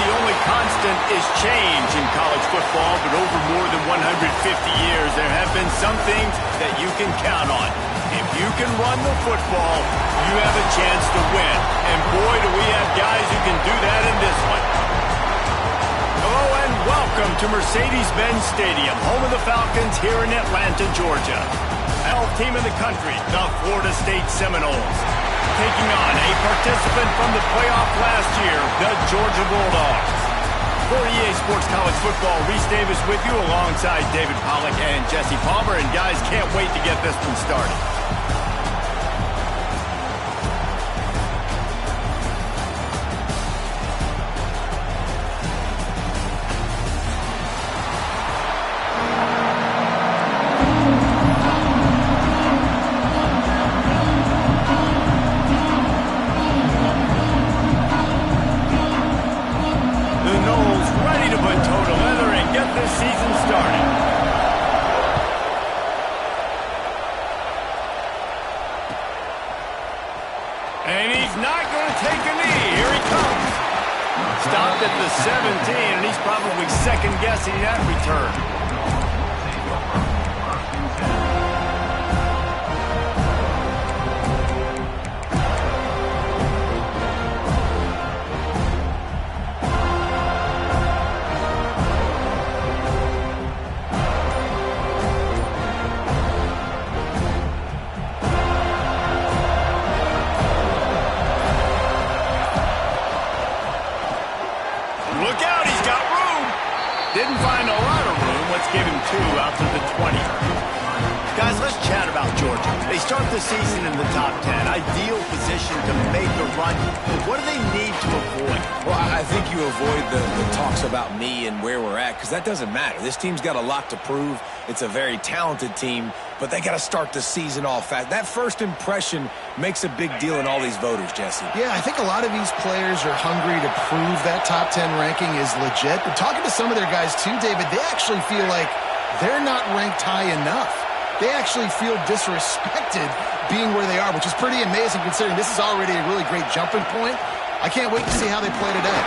the only constant is change in college football, but over more than 150 years, there have been some things that you can count on. If you can run the football, you have a chance to win. And boy, do we have guys who can do that in this one. Hello and welcome to Mercedes-Benz Stadium, home of the Falcons here in Atlanta, Georgia. 12th team in the country, the Florida State Seminoles. Taking on a participant from the playoff last year, the Georgia Bulldogs. For EA Sports College Football, Reese Davis with you alongside David Pollack and Jesse Palmer. And guys, can't wait to get this one started. And he's not going to take a knee. Here he comes. Stopped at the 17, and he's probably second-guessing that return. Look out, he's got room. Didn't find a lot of room. Let's give him 2 out to the 20. Guys, let's chat about Georgia. They start the season in the top 10. Ideal position to make a run. But what do they need to avoid? Well, I think you avoid the talks about me and where we're at, because that doesn't matter. This team's got a lot to prove. It's a very talented team, but they got to start the season off fast. That first impression makes a big deal in all these voters, Jesse. Yeah, I think a lot of these players are hungry to prove that top 10 ranking is legit. But talking to some of their guys too, David, they actually feel like they're not ranked high enough. They actually feel disrespected being where they are, which is pretty amazing considering this is already a really great jumping point. I can't wait to see how they play today.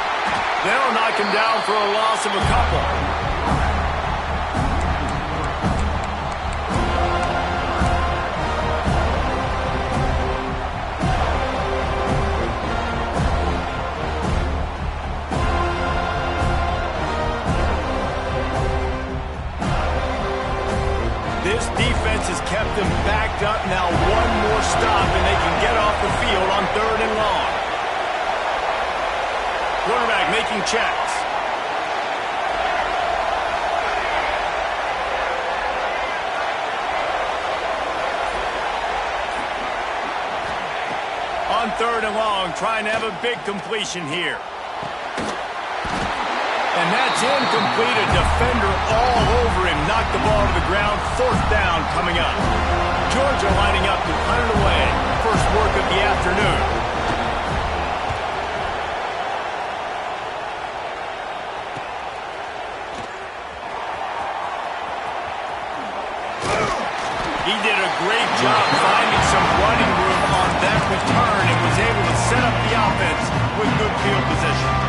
They'll knock him down for a loss of a couple. This defense has kept them backed up. Now one more stop and they can get off the field on 3rd and long. Quarterback making checks. On 3rd and long, trying to have a big completion here. And that's incomplete. A defender all over him. Knocked the ball to the ground. 4th down coming up. Georgia lining up to punt it away. First work of the afternoon. He did a great job finding some running room on that return and was able to set up the offense with good field position.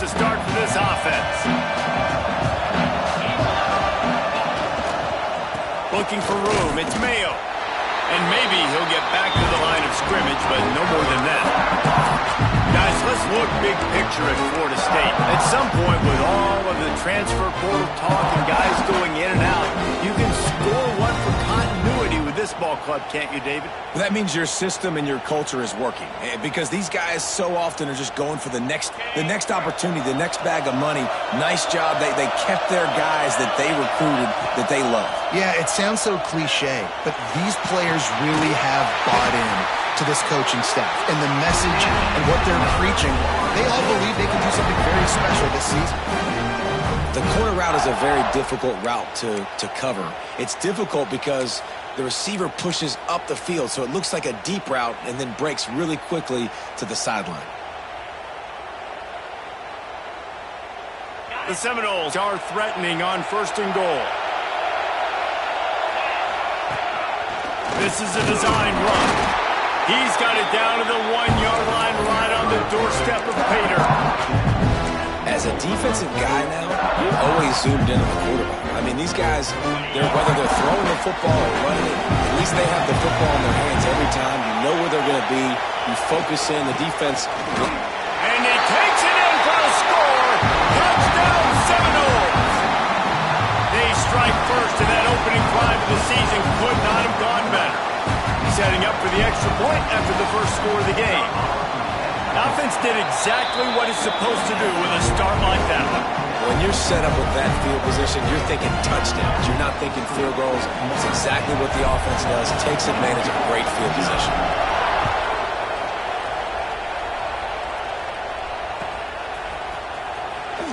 To start for this offense. Looking for room. It's Mayo. And maybe he'll get back to the line of scrimmage, but no more than that. Guys, let's look big picture at Florida State. At some point, with all of the transfer portal talk and guys going in and out, you can score one for continuity with this ball club, can't you, David? Well, that means your system and your culture is working, because these guys so often are just going for the next opportunity, the next bag of money. Nice job. They kept their guys that they recruited, that they love. Yeah, it sounds so cliche, but these players really have bought in to this coaching staff and the message and what they're preaching. They all believe they can do something very special this season. The corner route is a very difficult route to cover. It's difficult because the receiver pushes up the field, so it looks like a deep route and then breaks really quickly to the sideline. The Seminoles are threatening on 1st and goal. This is a design run. He's got it down to the 1-yard line right on the doorstep of Pater. As a defensive guy now, you're always zoomed in on the quarterback. I mean, these guys, whether they're throwing the football or running it, at least they have the football in their hands every time. You know where they're going to be. You focus in the defense. And he takes it in for a score. Touchdown, Seminoles. They strike first, and that opening drive of the season could not have gone better. Setting up for the extra point after the first score of the game. Offense did exactly what it's supposed to do with a start like that one. When you're set up with that field position, you're thinking touchdowns. You're not thinking field goals. That's exactly what the offense does. Takes advantage of great field position.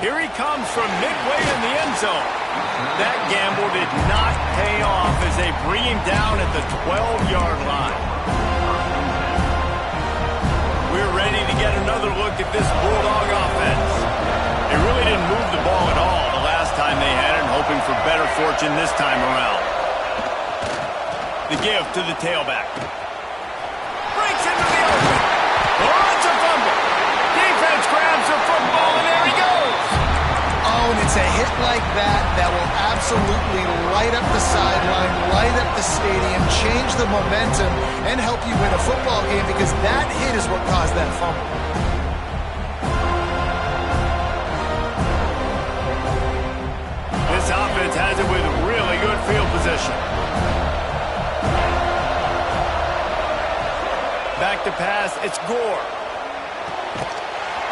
Here he comes from midway in the end zone. That gamble did not pay off as they bring him down at the 12-yard line. We're ready to get another look at this Bulldog offense. They really didn't move the ball at all the last time they had it, hoping for better fortune this time around. The give to the tailback. Breaks into the open. Oh, it's a fumble. Defense grabs the football, and there he goes. Oh, and it's a hit like that that will absolutely light up the sideline, light up the stadium, change the momentum, and help you win a football game because that hit is what caused that fumble. This offense has it with really good field position. Back to pass, it's Gore.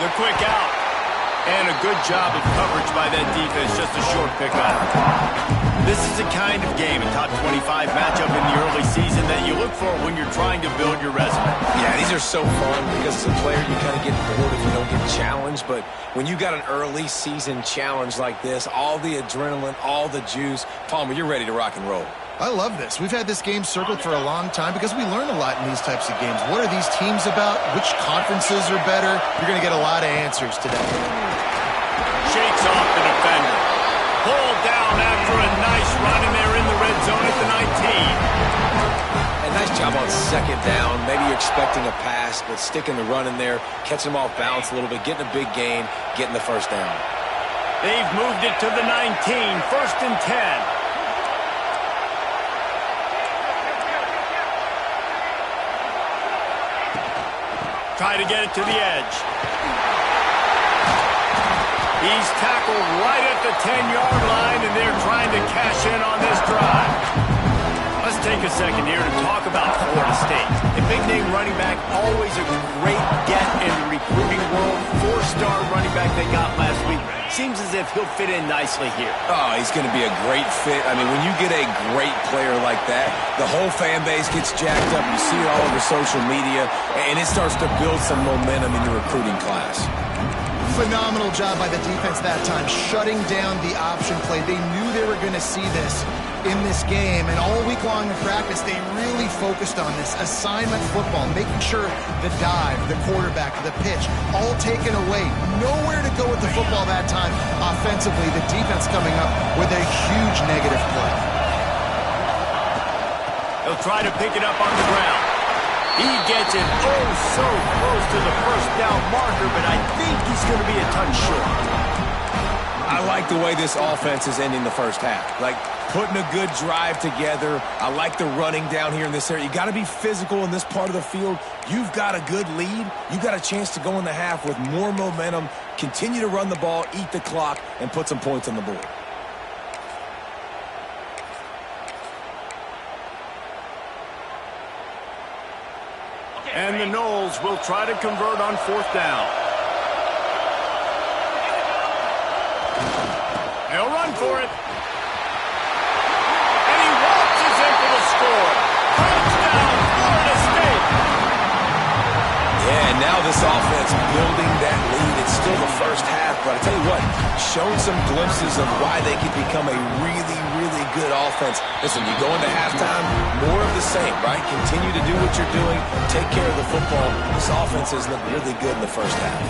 The quick out. And a good job of coverage by that defense, just a short pickup. This is the kind of game, a top 25 matchup in the early season that you look for when you're trying to build your resume. Yeah, these are so fun because as a player you kind of get bored if you don't get challenged. But when you got an early season challenge like this, all the adrenaline, all the juice, Palmer, you're ready to rock and roll. I love this. We've had this game circled for a long time because we learn a lot in these types of games. What are these teams about? Which conferences are better? You're going to get a lot of answers today. Shakes off the defender. Pulled down after a nice run, and they're in the red zone at the 19. A nice job on 2nd down. Maybe you're expecting a pass, but sticking the run in there, catching them off balance a little bit, getting a big gain, getting the 1st down. They've moved it to the 19, 1st and 10. Try to get it to the edge. He's tackled right at the 10-yard line, and they're trying to cash in on this drive. Let's take a second here to talk about Florida State. A big-name running back, always a great get in the recruiting world. 4-star running back they got last week. Seems as if he'll fit in nicely here. Oh, he's going to be a great fit. I mean, when you get a great player like that, the whole fan base gets jacked up. You see it all over social media, and it starts to build some momentum in the recruiting class. Phenomenal job by the defense that time, shutting down the option play. They knew they were going to see this in this game, and all week long in practice, they really focused on this assignment football, making sure the dive, the quarterback, the pitch, all taken away. Nowhere to go with the football that time. Offensively, the defense coming up with a huge negative play. He'll try to pick it up on the ground. He gets it oh so close to the 1st down marker, but I think he's going to be a touch short. I like the way this offense is ending the 1st half. Like, putting a good drive together. I like the running down here in this area. You got to be physical in this part of the field. You've got a good lead. You got a chance to go in the half with more momentum, continue to run the ball, eat the clock, and put some points on the board. And the Noles will try to convert on 4th down. They'll run for it. And he waltzes in for the score. Touchdown, Florida State. Yeah, and now this offense building that lead. It's still the 1st half, but I tell you what, showing some glimpses of why they could become a really, really good offense. Listen, you go into halftime, more of the same, right? Continue to do what you're doing. Take care of the football. This offense has looked really good in the first half.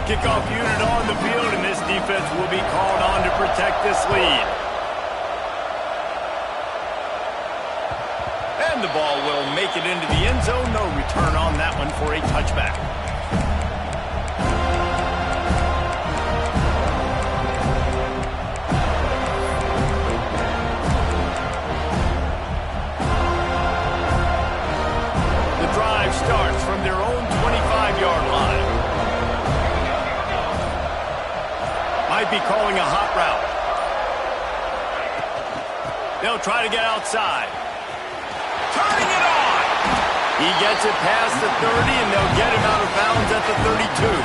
Kickoff unit on the field, and this defense will be called on to protect this lead. And the ball will make it into the end zone. No return on that one for a touchback. The drive starts from their own 25-yard line. Might be calling a hot route. They'll try to get outside. Turning it on. He gets it past the 30, and they'll get him out of bounds at the 32.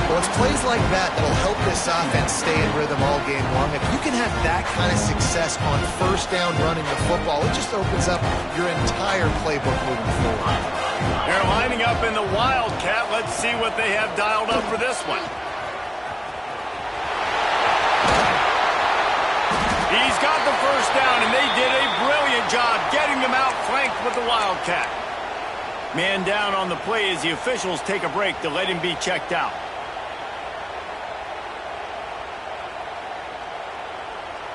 Well, it's plays like that that'll help this offense stay in rhythm all game long. If you can have that kind of success on first down running the football, it just opens up your entire playbook moving forward. They're lining up in the Wildcat. Let's see what they have dialed up for this one. He's got the first down, and they did a brilliant job getting them out flanked with the Wildcat. Man down on the play as the officials take a break to let him be checked out.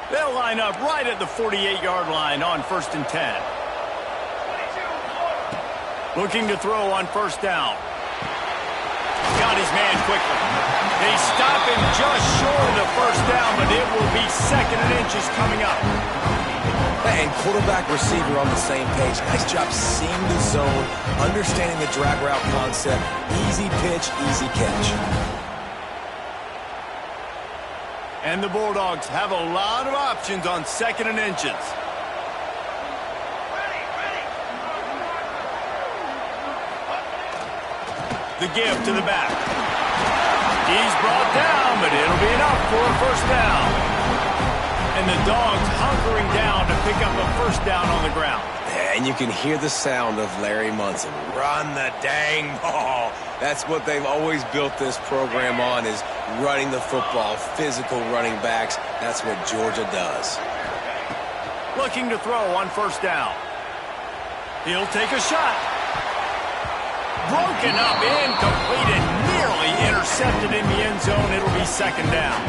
They'll line up right at the 48-yard line on 1st and 10. Looking to throw on first down. Got his man quickly. They stop him just short of the first down, but it will be 2nd and inches coming up. And quarterback receiver on the same page. Nice job seeing the zone, understanding the drag route concept. Easy pitch, easy catch. And the Bulldogs have a lot of options on 2nd and inches. The give to the back. He's brought down, but it'll be enough for a first down. And the Dogs hunkering down to pick up a first down on the ground. And you can hear the sound of Larry Munson. Run the dang ball. That's what they've always built this program on, is running the football, physical running backs. That's what Georgia does. Looking to throw on first down. He'll take a shot. Broken up, incomplete, and nearly intercepted in the end zone. It'll be 2nd down.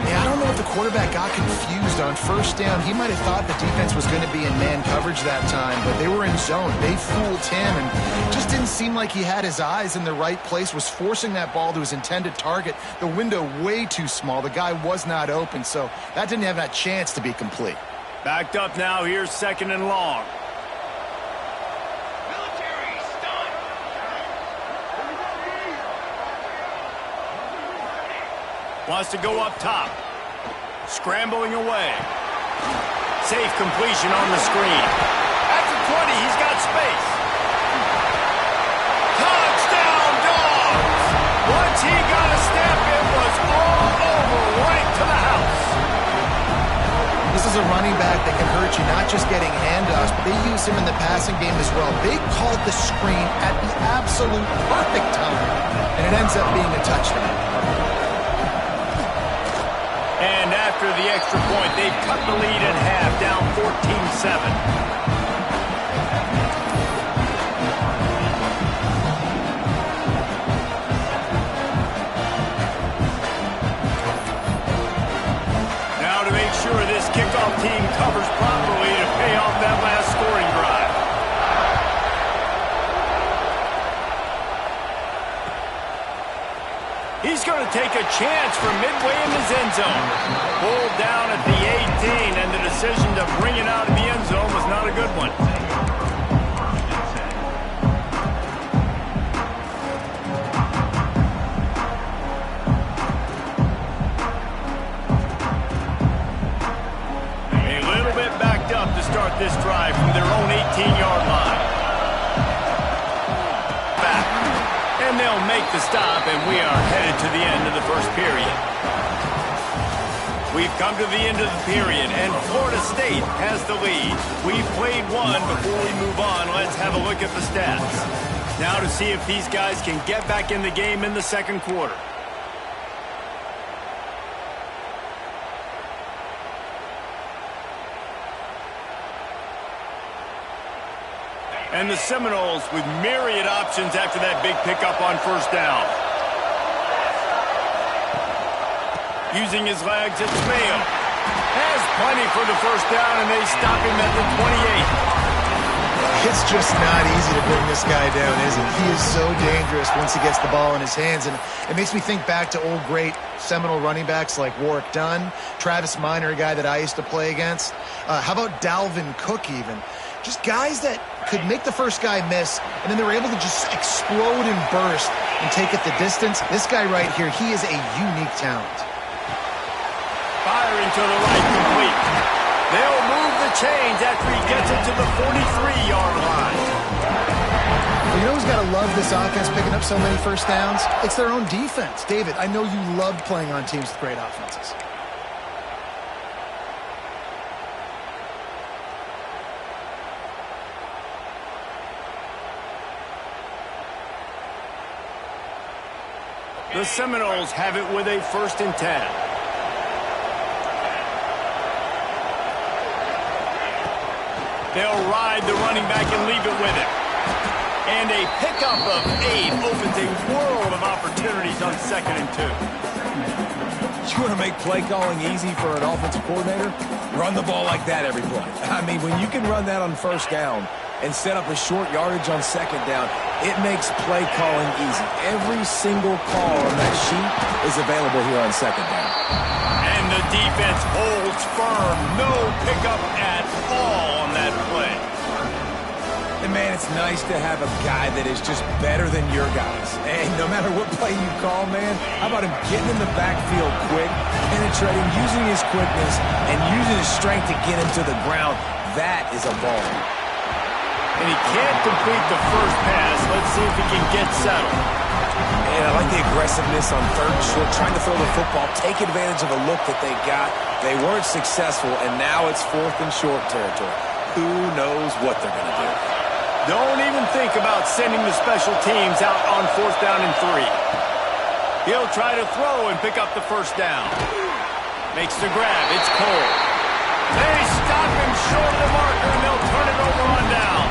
Yeah, I don't know if the quarterback got confused on first down. He might have thought the defense was going to be in man coverage that time, but they were in zone. They fooled him, and it just didn't seem like he had his eyes in the right place, was forcing that ball to his intended target. The window way too small. The guy was not open, so that didn't have that chance to be complete. Backed up now. Here's 2nd and long. Wants to go up top. Scrambling away. Safe completion on the screen. At the 20, he's got space. Touchdown, Dogs! Once he got a step, it was all over, right to the house. This is a running back that can hurt you, not just getting handoffs, but they use him in the passing game as well. They called the screen at the absolute perfect time, and it ends up being a touchdown. And after the extra point, they've cut the lead in half, down 14-7. Now to make sure this kickoff team covers properly to pay off that last scoring drive. He's going to take a chance from midway in his end zone. Pulled down at the 18, and the decision to bring it out of the end zone was not a good one. A little bit backed up to start this drive from their own 18-yard line. And they'll make the stop, and we are headed to the end of the first period. We've come to the end of the period, and Florida State has the lead. We've played one. Before we move on, let's have a look at the stats. Now to see if these guys can get back in the game in the second quarter. And the Seminoles with myriad options after that big pickup on first down. Using his legs, it's Mayo. Has plenty for the first down, and they stop him at the 28. It's just not easy to bring this guy down, is it? He is so dangerous once he gets the ball in his hands, and it makes me think back to old great Seminole running backs like Warwick Dunn, Travis Minor, a guy that I used to play against. How about Dalvin Cook even? Just guys that could make the first guy miss, and then they were able to just explode and burst and take it the distance. This guy right here, he is a unique talent. Firing to the right, complete. They'll move the chains after he gets it to the 43-yard line. Well, you know who's got to love this offense picking up so many first downs? It's their own defense. David, I know you loved playing on teams with great offenses. The Seminoles have it with a 1st and 10. They'll ride the running back and leave it with him. And a pickup of 8 opens a world of opportunities on 2nd and 2. You want to make play calling easy for an offensive coordinator? Run the ball like that every play. I mean, when you can run that on first down and set up a short yardage on 2nd down, it makes play calling easy. Every single call on that sheet is available here on 2nd down. And the defense holds firm. No pickup at all on that play. And, man, it's nice to have a guy that is just better than your guys. And no matter what play you call, man, how about him getting in the backfield quick, penetrating, using his quickness, and using his strength to get him to the ground. That is a ball. And he can't complete the first pass. Let's see if he can get settled. And I like the aggressiveness on 3rd and short, trying to throw the football, take advantage of a look that they got. They weren't successful, and now it's 4th and short territory. Who knows what they're going to do? Don't even think about sending the special teams out on 4th down and 3. He'll try to throw and pick up the first down. Makes the grab. It's Cole. They stop him short of the marker, and they'll turn it over on down.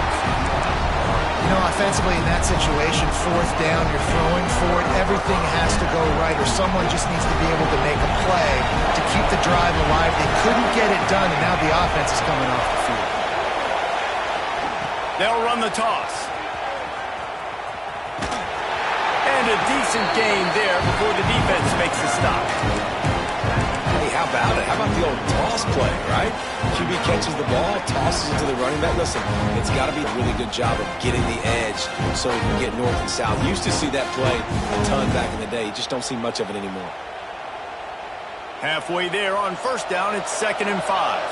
You know, offensively in that situation, 4th down, you're throwing for it. Everything has to go right, or someone just needs to be able to make a play to keep the drive alive. They couldn't get it done, and now the offense is coming off the field. They'll run the toss. And a decent gain there before the defense makes the stop. Hey, how about it? How about the old toss play, right? QB catches the ball, tosses it to the running back. Listen, it's got to be a really good job of getting the edge so he can get north and south. You used to see that play a ton back in the day. You just don't see much of it anymore. Halfway there on 1st down, it's 2nd and 5.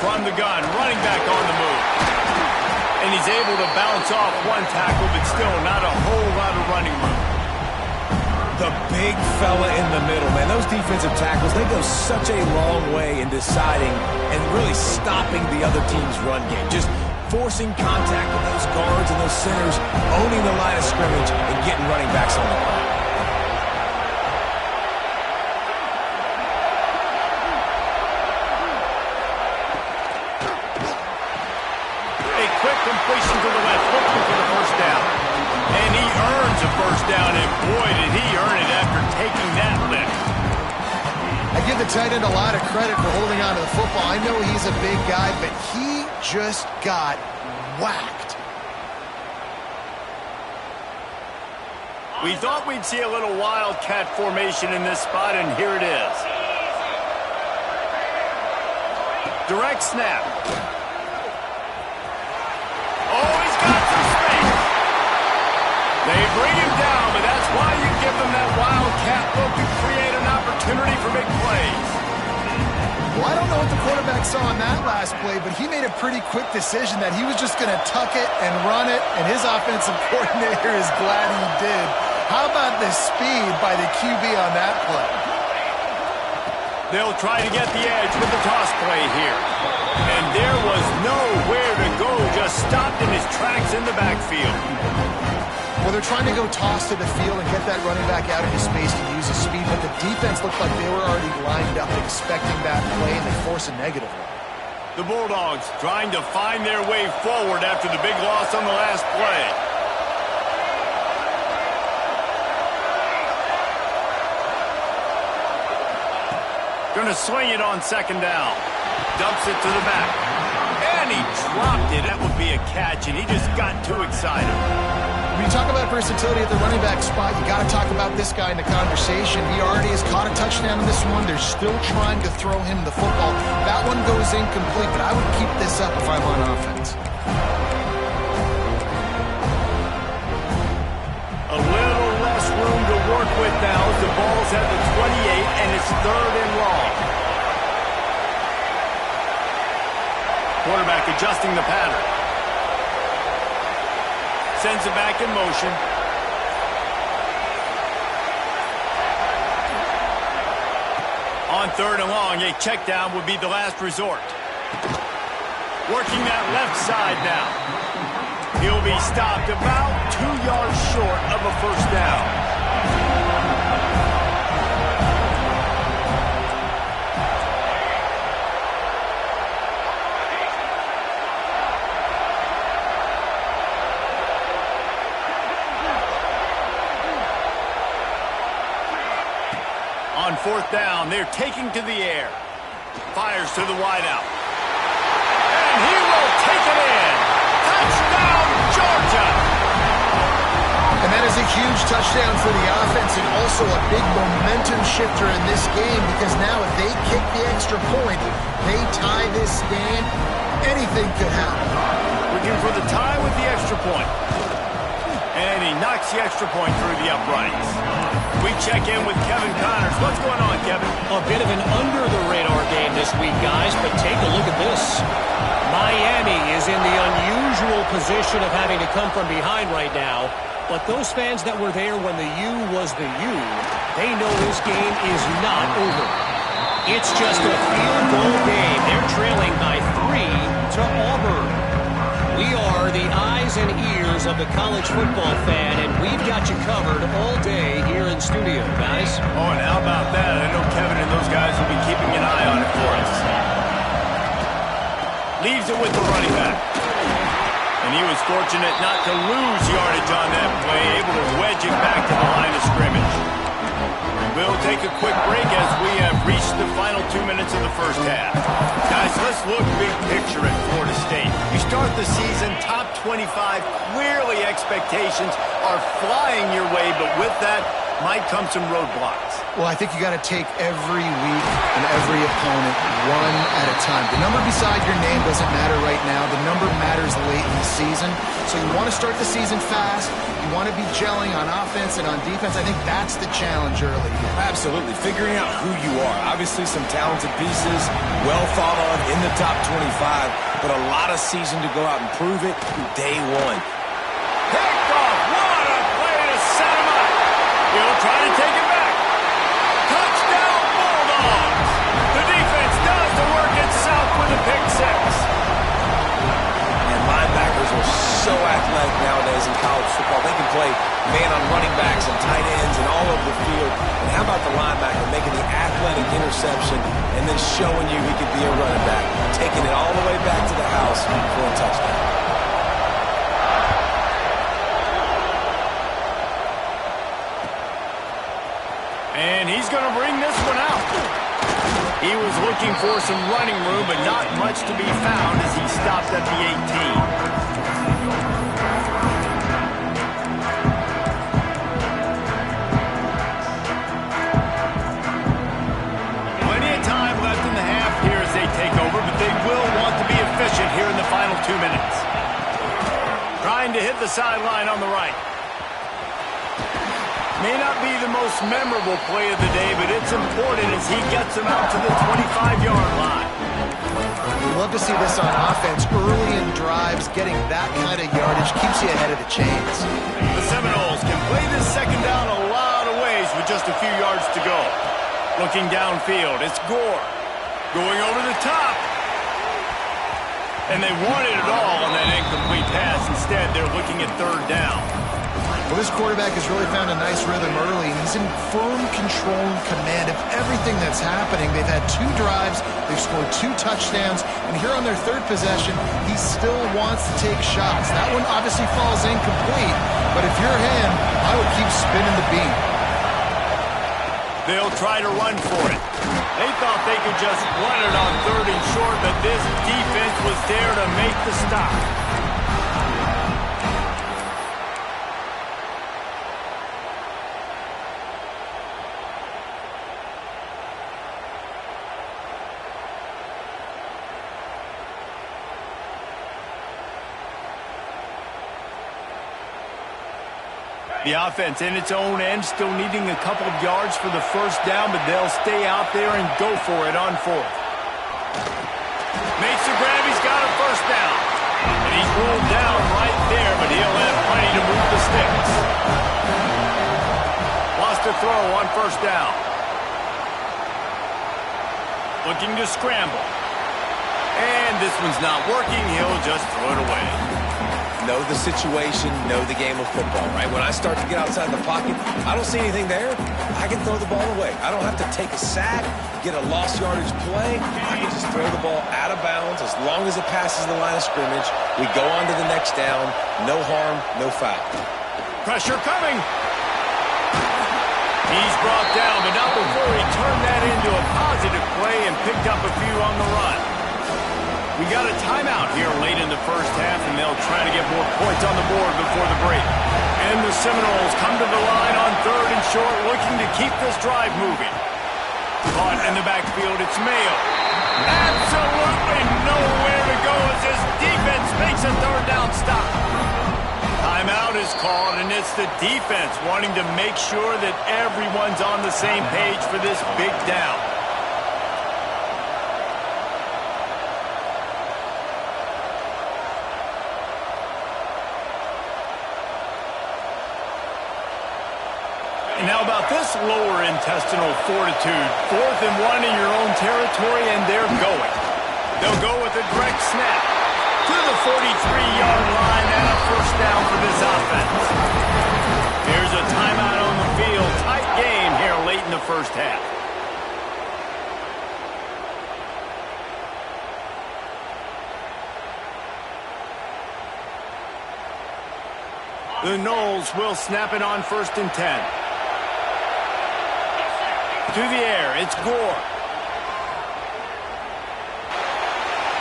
From the gun, running back on the move. And he's able to bounce off one tackle, but still not a whole lot of running room. The big fella in the middle, man. Those defensive tackles, they go such a long way in deciding and really stopping the other team's run game. Just forcing contact with those guards and those centers, owning the line of scrimmage and getting running backs on the ground. Completion to the left, looking for the first down. And he earns a first down, and boy, did he earn it after taking that lift. I give the tight end a lot of credit for holding on to the football. I know he's a big guy, but he just got whacked. We thought we'd see a little wildcat formation in this spot, and here it is. Direct snap. They bring him down, but that's why you give them that wildcat look to create an opportunity for big plays. Well, I don't know what the quarterback saw on that last play, but he made a pretty quick decision that he was just going to tuck it and run it, and his offensive coordinator is glad he did. How about the speed by the QB on that play? They'll try to get the edge with the toss play here. And there was nowhere to go, just stopped in his tracks in the backfield. Well, they're trying to go toss to the field and get that running back out into space to use his speed, but the defense looked like they were already lined up expecting that play, and they force a negative one. The Bulldogs trying to find their way forward after the big loss on the last play. Going to swing it on second down. Dumps it to the back. And he dropped it. That would be a catch, and he just got too excited. When you talk about versatility at the running back spot, you got to talk about this guy in the conversation. He already has caught a touchdown in this one. They're still trying to throw him the football. That one goes incomplete, but I would keep this up if I'm on offense. A little less room to work with now as the ball's at the 28, and it's 3rd and long. Quarterback adjusting the pattern. Sends it back in motion. On 3rd and long, a check down would be the last resort. Working that left side now. He'll be stopped about 2 yards short of a first down. On 4th down, they're taking to the air. Fires to the wideout. And he will take it in. Touchdown, Georgia! And that is a huge touchdown for the offense and also a big momentum shifter in this game because now if they kick the extra point, they tie this game, anything could happen. Looking for the tie with the extra point. And he knocks the extra point through the uprights. We check in with Kevin Connors. What's going on, Kevin? A bit of an under-the-radar game this week, guys, but take a look at this. Miami is in the unusual position of having to come from behind right now, but those fans that were there when the U was the U, they know this game is not over. It's just a field goal game. They're trailing by 3 to Auburn. We are the eyes and ears of the college football fan, and we've got you covered all day here in studio, guys. Oh, and how about that? I know Kevin and those guys will be keeping an eye on it for us. Leaves it with the running back. And he was fortunate not to lose yardage on that play, able to wedge it back to the line of scrimmage. We'll take a quick break as we have reached the final 2 minutes of the first half. Guys, let's look big picture at Florida State. You start the season top 25. Clearly expectations are flying your way, but with that might come some roadblocks. Well, I think you got to take every week and every opponent one at a time. The number beside your name doesn't matter right now. The number matters late in the season. So you want to start the season fast. You want to be gelling on offense and on defense. I think that's the challenge early. Absolutely. Figuring out who you are. Obviously some talented pieces, well thought of in the top 25, but a lot of season to go out and prove it day one. Picked off. What a play to set him up. He'll try to take it back. Touchdown, Bulldogs. The defense does the work itself with a pick six. And linebackers are so athletic nowadays in college football. They can play man on running backs and tight ends and all over the field. And how about the linebacker making the athletic interception and then showing you he could be a running back, taking it all the way back to the house for a touchdown. And he's going to bring this one out. He was looking for some running room, but not much to be found as he stopped at the 18. Here in the final 2 minutes. Trying to hit the sideline on the right. May not be the most memorable play of the day, but it's important as he gets him out to the 25-yard line. We love to see this on offense. Early in drives, getting that kind of yardage keeps you ahead of the chains. The Seminoles can play this second down a lot of ways with just a few yards to go. Looking downfield, it's Gore. Going over the top. And they wanted it all on that incomplete pass. Instead, they're looking at 3rd down. Well, this quarterback has really found a nice rhythm early, and he's in firm control and command of everything that's happening. They've had 2 drives, they've scored 2 touchdowns, and here on their 3rd possession, he still wants to take shots. That one obviously falls incomplete, but if you're him, I would keep spinning the beam. They'll try to run for it. They thought they could just run it on 3rd and short, but this defense was there to make the stop. The offense in its own end, still needing a couple of yards for the first down, but they'll stay out there and go for it on 4th. Makes the grab, he's got a first down. And he's ruled down right there, but he'll have plenty to move the sticks. Lost a throw on first down. Looking to scramble. And this one's not working, he'll just throw it away. Know the situation, know the game of football, right? When I start to get outside the pocket, I don't see anything there, I can throw the ball away. I don't have to take a sack, get a lost yardage play. I can just throw the ball out of bounds as long as it passes the line of scrimmage. We go on to the next down. No harm, no foul. Pressure coming. He's brought down, but not before he turned that into a positive play and picked up a few on the run. We got a timeout here late in the first half, and they'll try to get more points on the board before the break. And the Seminoles come to the line on 3rd and short, looking to keep this drive moving. Caught in the backfield, it's Mayo. Absolutely nowhere to go as this defense makes a 3rd down stop. Timeout is called, and it's the defense wanting to make sure that everyone's on the same page for this big down. And how about this lower intestinal fortitude? 4th and 1 in your own territory, and they're going. They'll go with a direct snap to the 43-yard line and a first down for this offense. Here's a timeout on the field. Tight game here late in the first half. The Noles will snap it on 1st and 10. To the air, it's Gore.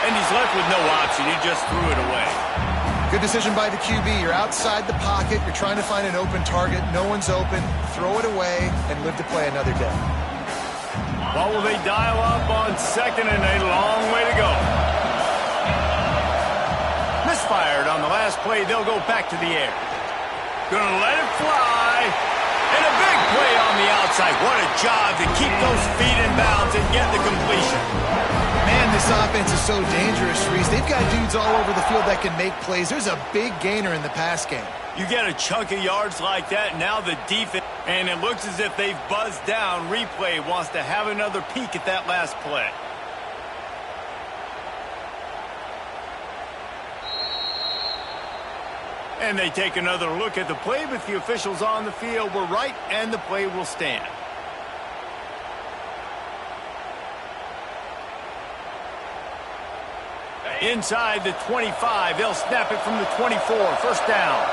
And he's left with no option. He just threw it away. Good decision by the QB. You're outside the pocket. You're trying to find an open target. No one's open. Throw it away and live to play another day. What will they dial up on 2nd and a long way to go? Misfired on the last play. They'll go back to the air. Gonna let it fly. And a big play on the outside. What a job to keep those feet in bounds and get the completion. Man, this offense is so dangerous, Reese. They've got dudes all over the field that can make plays. There's a big gainer in the pass game. You get a chunk of yards like that, now the defense, and it looks as if they've buzzed down. Replay wants to have another peek at that last play. And they take another look at the play, but the officials on the field were right, and the play will stand. Inside the 25, they'll snap it from the 24, first down.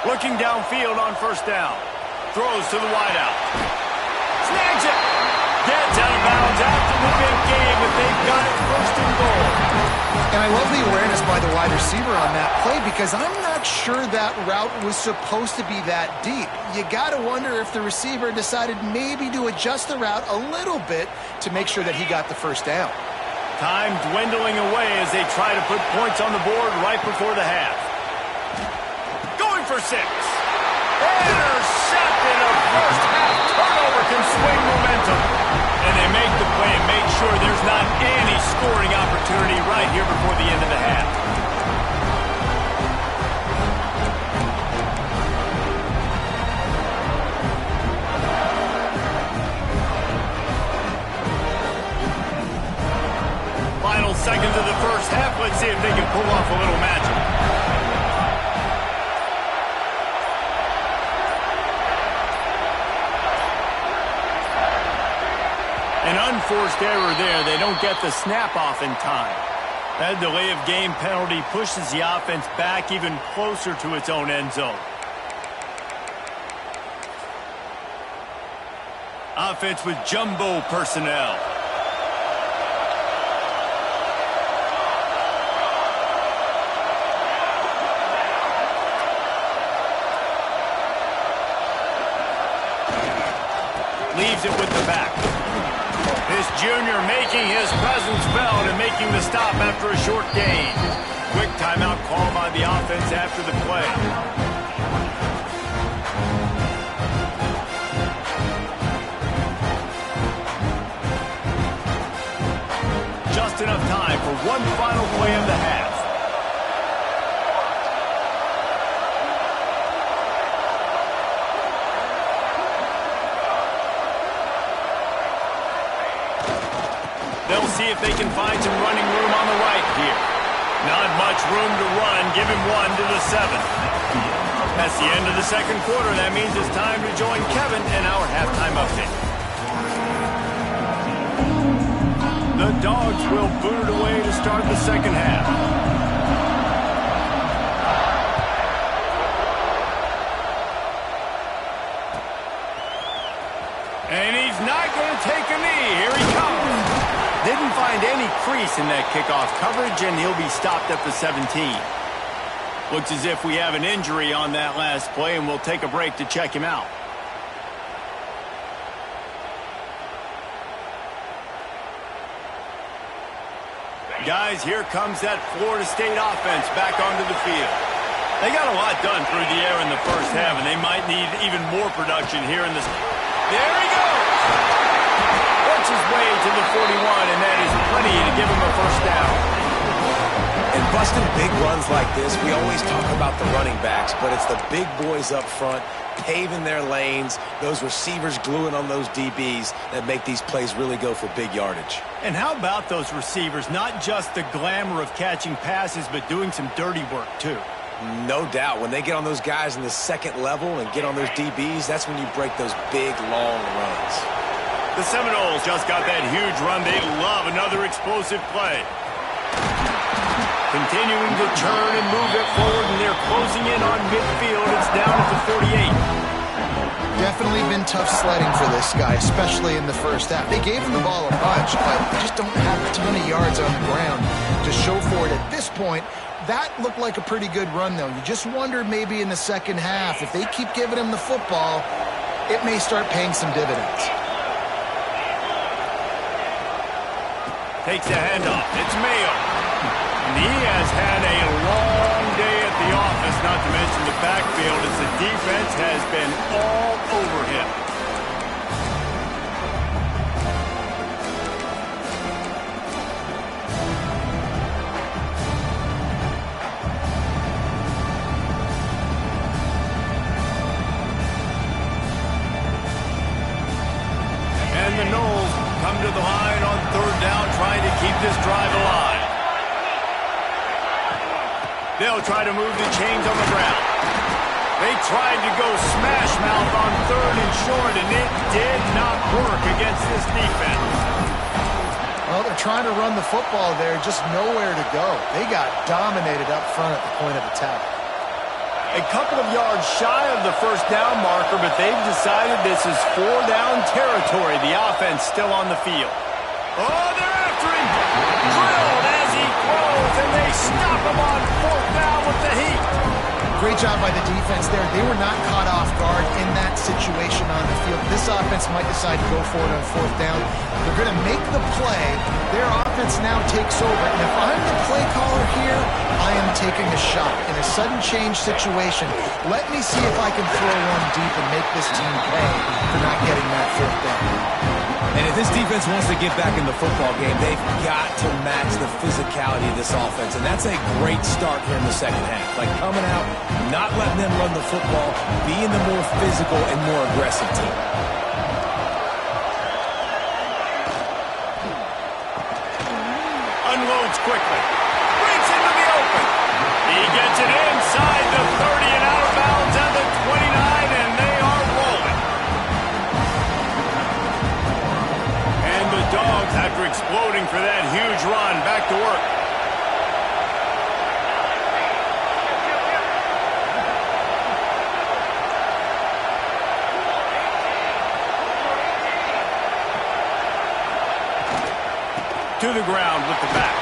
Looking downfield on first down. Throws to the wideout. Snags it. Gets out of bounds after the big game, but they've got it 1st and goal. And I love the awareness by the wide receiver on that play because I'm not sure that route was supposed to be that deep. You got to wonder if the receiver decided maybe to adjust the route a little bit to make sure that he got the first down. Time dwindling away as they try to put points on the board right before the half. Going for 6. Intercepted. A first half turnover can swing momentum. And they make the play and make sure there's not any scoring opportunity right here before the end of the half. Final seconds of the first half. Let's see if they can pull off a little magic. An unforced error there. They don't get the snap off in time. That delay of game penalty pushes the offense back even closer to its own end zone. Offense with jumbo personnel. Leaves it with the back. This junior making his presence felt and making the stop after a short gain. Quick timeout call by the offense after the play. Just enough time for one final play of the half. They'll see if they can find some running room on the right here. Not much room to run. Give him one to the 7. That's the end of the second quarter. That means it's time to join Kevin in our halftime update. The Dogs will boot it away to start the second half. And he's not going to take a knee. Here he comes. Didn't find any crease in that kickoff coverage, and he'll be stopped at the 17. Looks as if we have an injury on that last play, and we'll take a break to check him out. Guys, here comes that Florida State offense back onto the field. They got a lot done through the air in the first half, and they might need even more production here in this. There he goes! Works his way to the 41, and that is plenty to give him a first down. And busting big runs like this, we always talk about the running backs, but it's the big boys up front, paving their lanes, those receivers gluing on those DBs that make these plays really go for big yardage. And how about those receivers? Not just the glamour of catching passes, but doing some dirty work, too. No doubt. When they get on those guys in the second level and get on those DBs, that's when you break those big, long runs. The Seminoles just got that huge run. They love another explosive play. Continuing to turn and move it forward, and they're closing in on midfield. It's down at the 48. Definitely been tough sledding for this guy, especially in the first half. They gave him the ball a bunch, but just don't have a ton of yards on the ground to show for it at this point. That looked like a pretty good run, though. You just wondered maybe in the second half, if they keep giving him the football, it may start paying some dividends. Takes a handoff. It's Mayo. And he has had a long day at the office, not to mention the backfield, as the defense has been all over him. And the Noles come to the line on third down, trying to keep this drive alive. They'll try to move the chains on the ground. They tried to go smash mouth on third and short, and it did not work against this defense. Well, they're trying to run the football there, just nowhere to go. They got dominated up front at the point of attack. A couple of yards shy of the first down marker, but they've decided this is 4-down territory. The offense still on the field. Oh, they're after him. Drilled as he throws, and they stop him on fourth down with the heat. Great job by the defense there. They were not caught off guard in that situation on the field. This offense might decide to go for it on fourth down. They're going to make the play. Their offense now takes over. And if I'm the play caller here, I am taking a shot in a sudden change situation. Let me see if I can throw one deep and make this team pay for not getting that fourth down. And if this defense wants to get back in the football game, they've got to match the physicality of this offense. And that's a great start here in the second half. Like coming out, not letting them run the football, being the more physical and more aggressive team. Unloads quickly. Breaks into the open. He gets it inside the 30 and out of bounds at the 29, and they are rolling. And the exploding for that huge run. Back to work. To the ground with the back.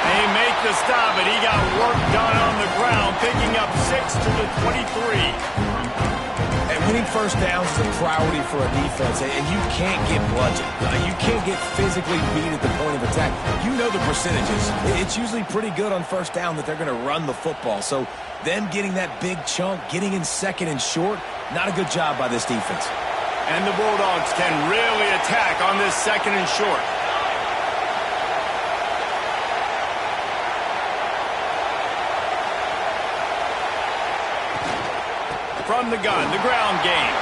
They make the stop, and he got work done on the ground, picking up 6 to the 23. And winning first downs is a priority for a defense, and you can't get bludgeoned. You can't get physically beat at the point of attack. You know the percentages. It's usually pretty good on first down that they're going to run the football. So them getting that big chunk, getting in second and short, not a good job by this defense. And the Bulldogs can really attack on this second and short. From the gun, the ground game.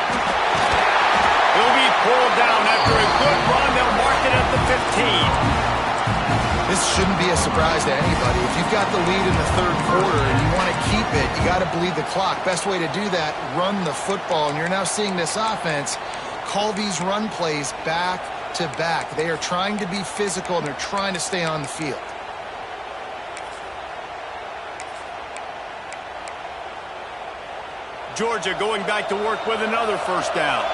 He'll be pulled down after a good run. They'll mark it at the 15. This shouldn't be a surprise to anybody. If you've got the lead in the third quarter and you want to keep it, you got to bleed the clock. Best way to do that, run the football. And you're now seeing this offense call these run plays back to back. They are trying to be physical, and they're trying to stay on the field. Georgia going back to work with another first down.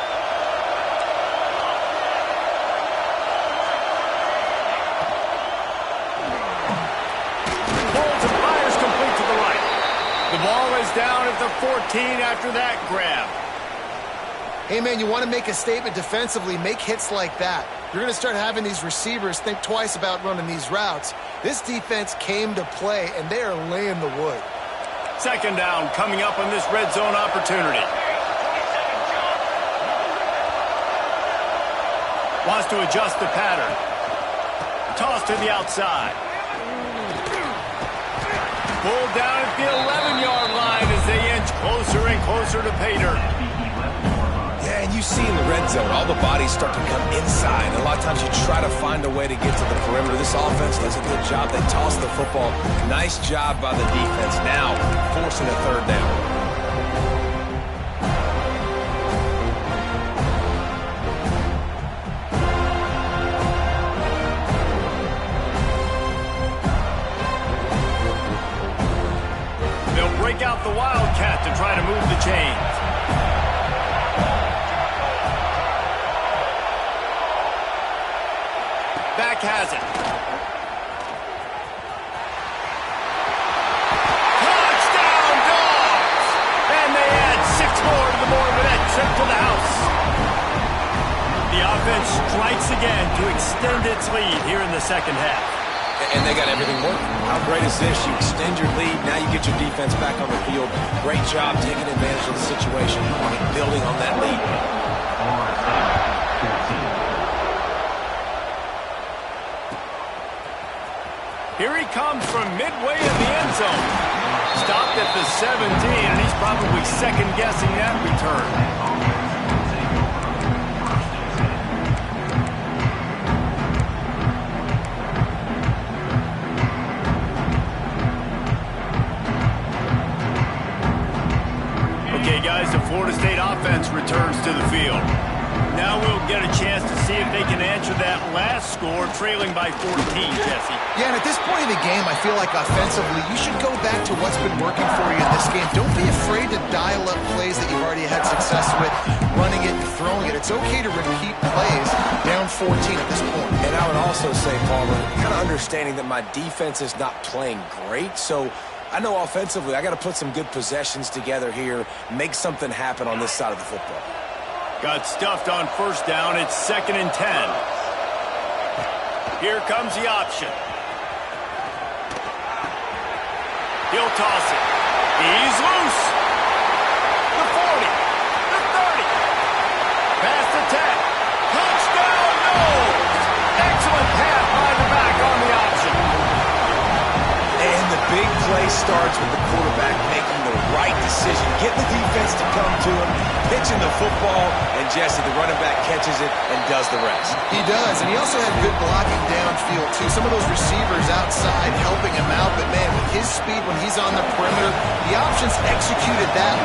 Pulls and fires complete to the right. The ball is down at the 14 after that grab. Hey, man, you want to make a statement defensively, make hits like that. You're going to start having these receivers think twice about running these routes. This defense came to play, and they are laying the wood. Second down coming up on this red zone opportunity. Wants to adjust the pattern. Toss to the outside. Pulled down at the 11-yard line as they inch closer and closer to pay dirt. Yeah, and you see in the red zone, all the bodies start to come inside. A lot of times you try to find a way to get to the perimeter. This offense does a good job. They toss the football. Nice job by the defense. Now forcing a third down. They'll break out the Wildcat to try to move the chains. Back has it. Touchdown, Dogs! And they add 6 more to the board with that trip to the house. The offense strikes again to extend its lead here in the second half. And they got everything working. How great is this? You extend your lead. Now you get your defense back on the field. Great job taking advantage of the situation and building on that lead. Here he comes from midway in the end zone. Stopped at the 17, and he's probably second-guessing that return. Okay, guys, the Florida State offense returns to the field. Now we'll get a chance to see if they can answer that last score, trailing by 14, Jesse. Yeah, and at this point in the game, I feel like offensively, you should go back to what's been working for you in this game. Don't be afraid to dial up plays that you've already had success with, running it and throwing it. It's okay to repeat plays down 14 at this point. And I would also say, Palmer, kind of understanding that my defense is not playing great, so I know offensively I got to put some good possessions together here, make something happen on this side of the football. Got stuffed on first down. It's 2nd and 10. Here comes the option. He'll toss it. He's loose. The 40. The 30. Past the 10. Touchdown, no! Excellent pass by the back on the option. And the big play starts with the quarterback making the right decision, getting the defense to come to him, pitching the football, and Jesse, the running back, catches it and does the rest. He does, and he also had good blocking downfield, too. Some of those receivers outside helping him out, but, man, with his speed when he's on the perimeter, the options executed that well.